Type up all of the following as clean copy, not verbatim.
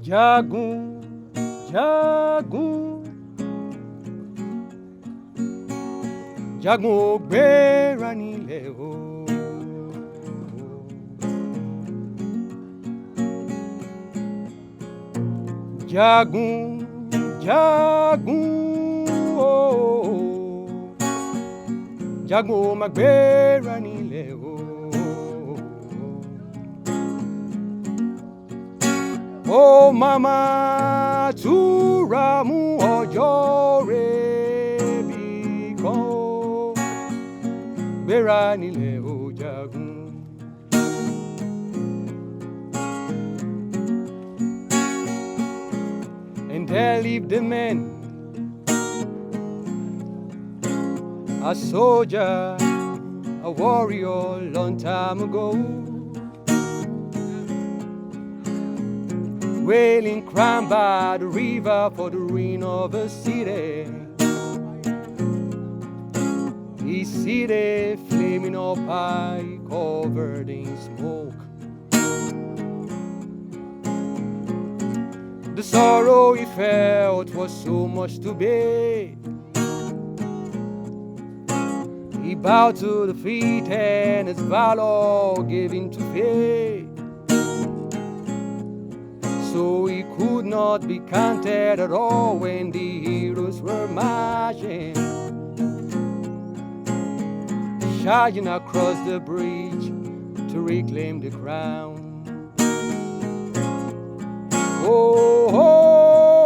Jagun, jagun, jagun ò gbéra nílẹ̀ o. Jagun, jagun, oh, jagun ò má gbéra nílẹ̀ o. Oh mama, túra mú ọjọ́ rẹ̀ bí kan o. Gbéra nílẹ̀ o jagun. And there lived a man, a soldier, a warrior long time ago, wailing crime by the river for the ruin of a city. His city flaming up high, covered in smoke. The sorrow he felt was so much to bear. He bowed to defeat and his valor gave in to fear. So he could not be counted at all when the heroes were marching, charging across the bridge to reclaim the crown. Oh, oh,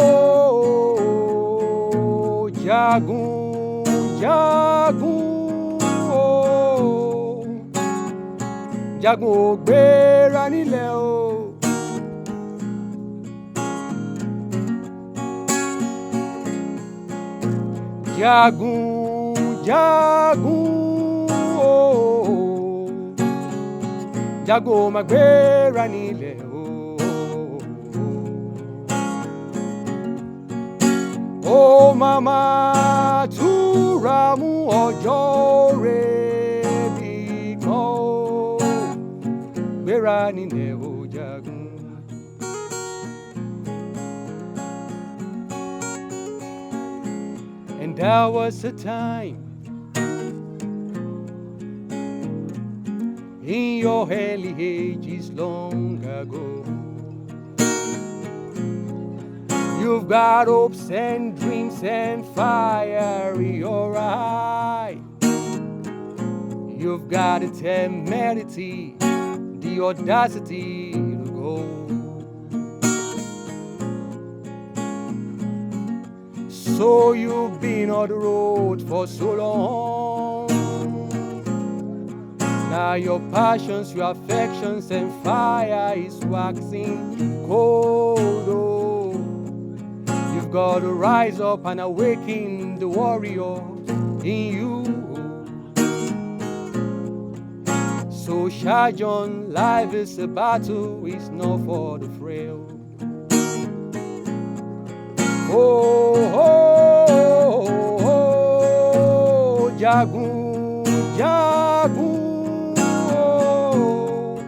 oh, jagun, jagun, oh, jagun ò gbéra nílẹ̀ o. Jagun, jagun, oh, jagun ò má gbéra nílẹ̀ o. Oh mama, túra mú ọjọ́ rẹ̀ bí kan o. Gbéra nílẹ̀ o jagun. And there was a time in your early ages long ago. You've got hopes and dreams and fire in your eye. You've got the temerity, the audacity to go. So you've been on the road for so long. Now your passions, your affections and fire is waxing cold. Oh, you've got to rise up and awaken the warrior in you. So charge on, life is a battle, it's not for the frail. Oh, oh, oh, oh, jagun, jagun, oh,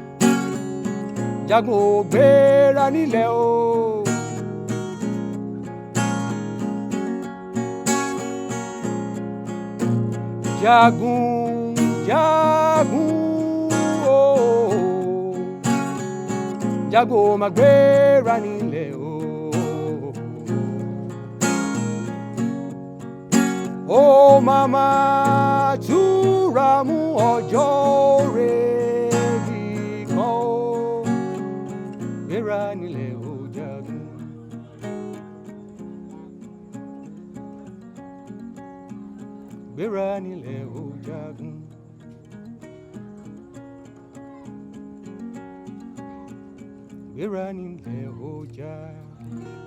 jagun ò gbéra nílẹ̀ o. Jagun, jagun, oh, jagun ò má gbéra nílẹ̀ o. Oh mama, túra mú ọjọ́ rẹ̀ bí kan o. Gbéra nílẹ̀ o jagun. Gbéra nílẹ̀ o jagun. Gbéra nílẹ̀ o jagun.